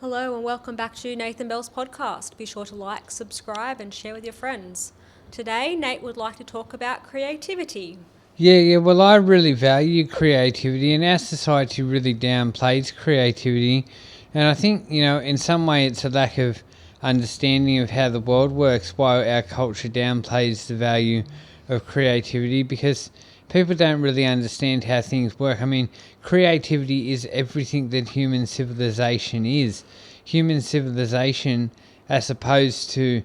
Hello and welcome back to Nathan Bell's podcast. Be sure to like, subscribe, and share with your friends. Today, Nate would like to talk about creativity. Yeah. Well, I really value creativity, and our society really downplays creativity. And I think, in some way it's a lack of understanding of how the world works why our culture downplays the value of creativity because people don't really understand how things work. I mean, creativity is everything that human civilization is. Human civilization, as opposed to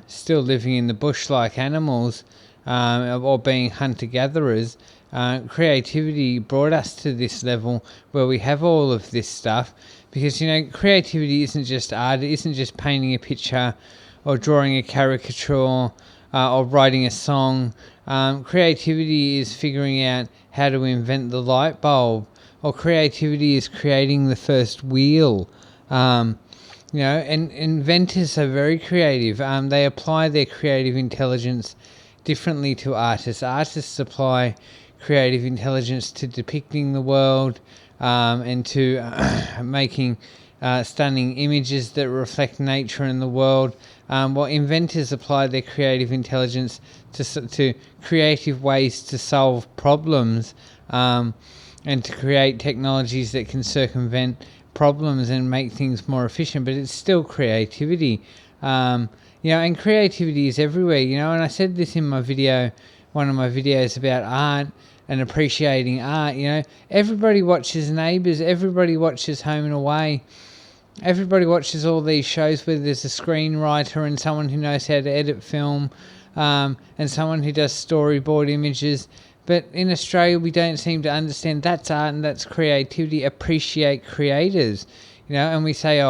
still living in the bush like animals, or being hunter-gatherers, creativity brought us to this level where we have all of this stuff because, creativity isn't just art, it isn't just painting a picture or drawing a caricature or writing a song. Creativity is figuring out how to invent the light bulb, or creativity is creating the first wheel. And inventors are very creative. They apply their creative intelligence differently to artists. Artists apply creative intelligence to depicting the world and to making stunning images that reflect nature and the world. While inventors apply their creative intelligence to creative ways to solve problems and to create technologies that can circumvent problems and make things more efficient. But it's still creativity. And creativity is everywhere, and I said this in one of my videos about art and appreciating art. Everybody watches Neighbours, everybody watches Home and Away, everybody watches all these shows where there's a screenwriter and someone who knows how to edit film, and someone who does storyboard images. But in Australia, we don't seem to understand that's art and that's creativity. Appreciate creators, and we say,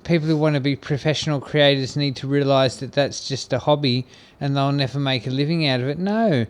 people who want to be professional creators need to realise that that's just a hobby and they'll never make a living out of it. No.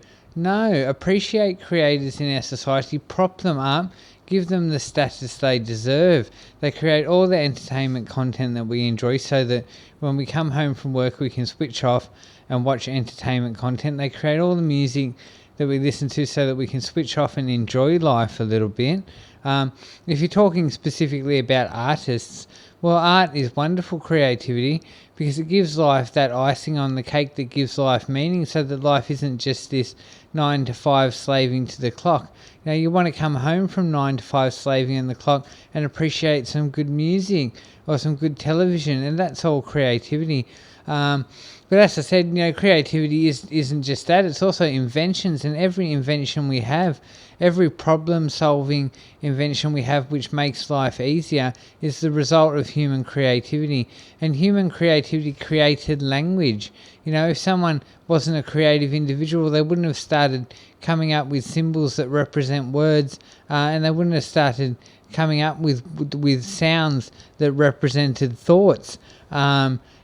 Appreciate creators in our society, prop them up, give them the status they deserve. They create all the entertainment content that we enjoy so that when we come home from work we can switch off and watch entertainment content. They create all the music that we listen to so that we can switch off and enjoy life a little bit. If you're talking specifically about artists, well, art is wonderful creativity because it gives life that icing on the cake that gives life meaning, so that life isn't just this 9 to 5 slaving to the clock. You want to come home from 9 to 5 slaving on the clock and appreciate some good music or some good television, and that's all creativity. But as I said, creativity isn't just that, it's also inventions, and every invention we have, every problem-solving invention we have which makes life easier is the result of human creativity. And human creativity created language. If someone wasn't a creative individual, they wouldn't have started coming up with symbols that represent words, and they wouldn't have started coming up with sounds that represented thoughts.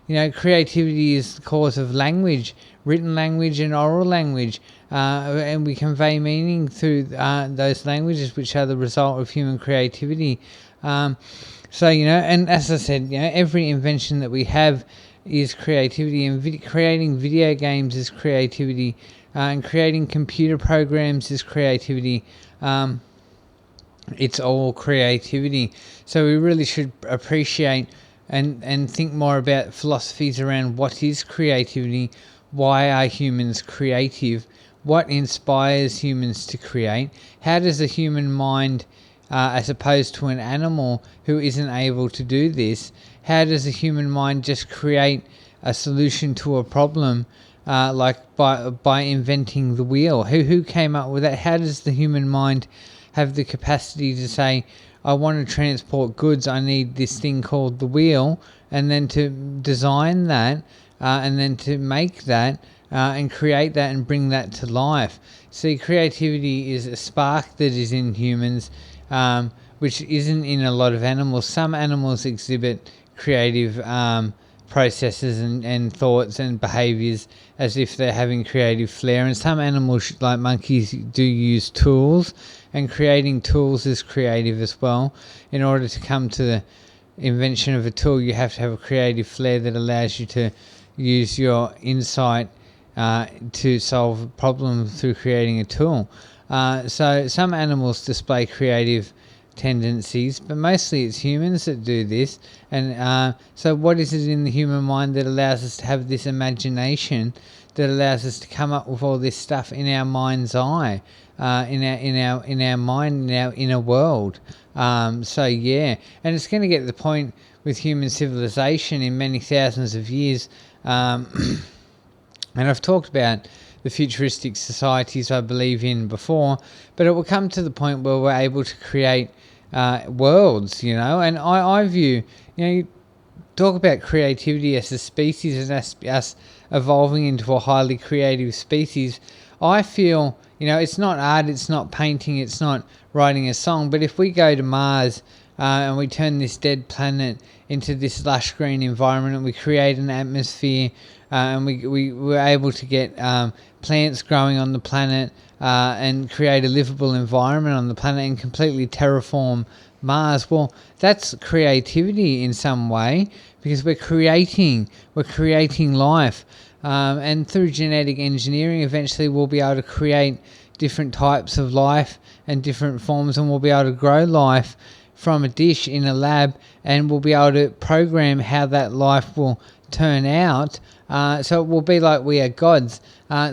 Creativity is the cause of language, written language and oral language, and we convey meaning through those languages which are the result of human creativity. And as I said, every invention that we have is creativity, and creating video games is creativity, and creating computer programs is creativity. It's all creativity. So we really should appreciate and think more about philosophies around what is creativity, why are humans creative, what inspires humans to create, how does a human mind, as opposed to an animal who isn't able to do this, how does a human mind just create a solution to a problem, like by inventing the wheel? Who came up with that? How does the human mind have the capacity to say, I want to transport goods, I need this thing called the wheel, and then to design that, and then to make that, and create that and bring that to life. See, creativity is a spark that is in humans, which isn't in a lot of animals. Some animals exhibit creative processes and thoughts and behaviours as if they're having creative flair, and some animals like monkeys do use tools, and creating tools is creative as well. In order to come to the invention of a tool, you have to have a creative flair that allows you to use your insight to solve a problem through creating a tool. So some animals display creative tendencies, but mostly it's humans that do this. And so what is it in the human mind that allows us to have this imagination, that allows us to come up with all this stuff in our mind's eye, in our mind, in our inner world? So yeah, and it's going to get to the point with human civilization in many thousands of years. And I've talked about the futuristic societies I believe in before, but it will come to the point where we're able to create worlds, and I view, you talk about creativity as a species and us evolving into a highly creative species. I feel, it's not art, it's not painting, it's not writing a song, but if we go to Mars and we turn this dead planet into this lush green environment, and we create an atmosphere, and we were able to get plants growing on the planet, and create a livable environment on the planet and completely terraform Mars. Well, that's creativity in some way, because we're creating life, and through genetic engineering eventually we'll be able to create different types of life and different forms, and we'll be able to grow life from a dish in a lab, and we'll be able to program how that life will turn out. So it will be like we are gods.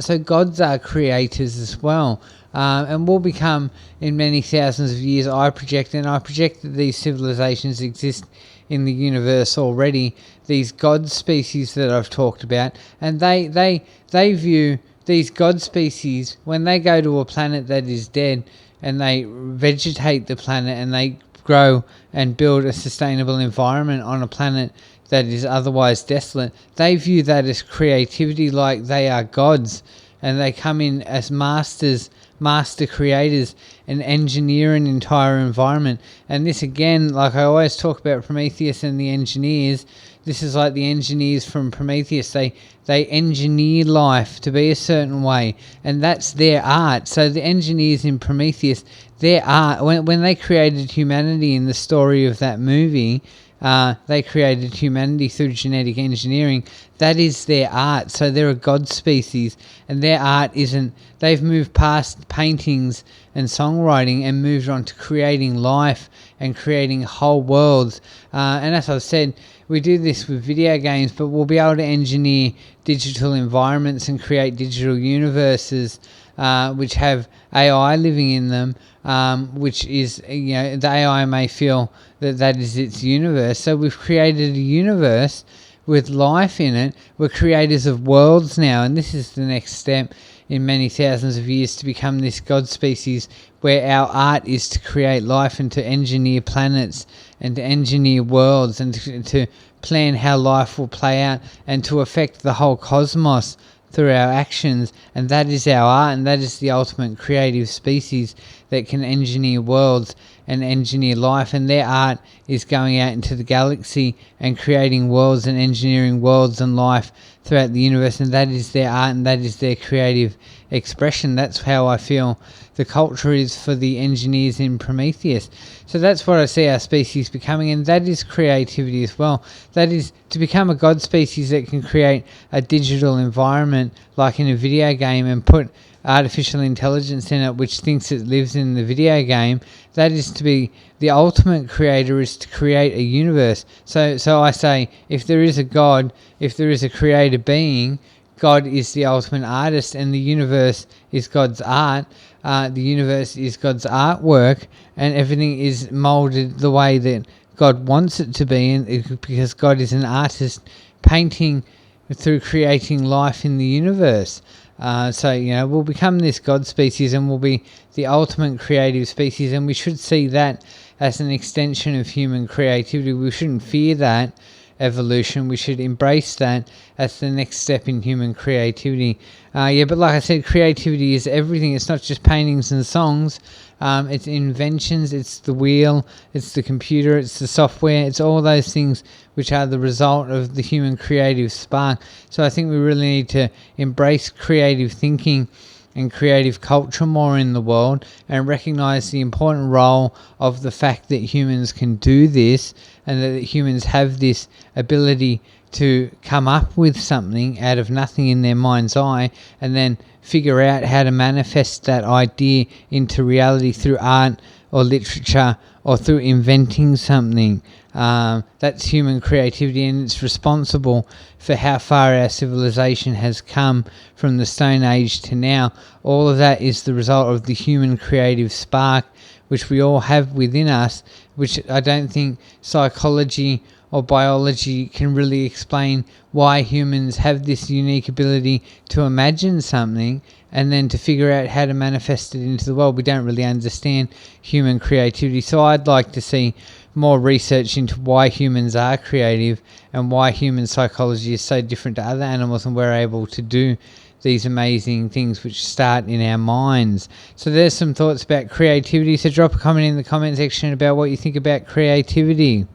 So gods are creators as well. And will become, in many thousands of years, I project that these civilizations exist in the universe already, these god species that I've talked about, and they view these god species, when they go to a planet that is dead and they vegetate the planet and they grow and build a sustainable environment on a planet that is otherwise desolate, they view that as creativity, like they are gods, and they come in as master creators, and engineer an entire environment. And this again, like I always talk about Prometheus and the engineers, this is like the engineers from Prometheus. They engineer life to be a certain way, and that's their art. So the engineers in Prometheus, their art, when they created humanity in the story of that movie, they created humanity through genetic engineering. That is their art. So they're a god species, and their art isn't, they've moved past paintings and songwriting and moved on to creating life and creating whole worlds. And as I've said, we do this with video games, but we'll be able to engineer digital environments and create digital universes which have AI living in them, which is, the AI may feel that is its universe. So we've created a universe with life in it. We're creators of worlds now, and this is the next step in many thousands of years to become this god species, where our art is to create life and to engineer planets and to engineer worlds and to plan how life will play out and to affect the whole cosmos through our actions. And that is our art, and that is the ultimate creative species that can engineer worlds and engineer life. And their art is going out into the galaxy and creating worlds and engineering worlds and life throughout the universe, and that is their art and that is their creative expression. That's how I feel the culture is for the engineers in Prometheus. So that's what I see our species becoming, and that is creativity as well. That is to become a god species that can create a digital environment like in a video game and put artificial intelligence in it which thinks it lives in the video game. That is to be the ultimate creator, is to create a universe. So I say, if there is a God, if there is a creator being, God is the ultimate artist, and the universe is God's art. The universe is God's artwork, and everything is molded the way that God wants it to be, and because God is an artist painting through creating life in the universe. So we'll become this god species, and we'll be the ultimate creative species, and we should see that as an extension of human creativity. We shouldn't fear that evolution. We should embrace that as the next step in human creativity. But like I said, creativity is everything. It's not just paintings and songs. It's inventions, it's the wheel, it's the computer, it's the software, it's all those things which are the result of the human creative spark. So I think we really need to embrace creative thinking and creative culture more in the world, and recognize the important role of the fact that humans can do this, and that humans have this ability to come up with something out of nothing in their mind's eye, and then figure out how to manifest that idea into reality through art or literature or through inventing something. That's human creativity, and it's responsible for how far our civilization has come from the Stone Age to now. All of that is the result of the human creative spark, which we all have within us, which I don't think psychology or biology can really explain why humans have this unique ability to imagine something and then to figure out how to manifest it into the world. We don't really understand human creativity. So I'd like to see more research into why humans are creative and why human psychology is so different to other animals, and we're able to do these amazing things which start in our minds. So there's some thoughts about creativity. So drop a comment in the comment section about what you think about creativity.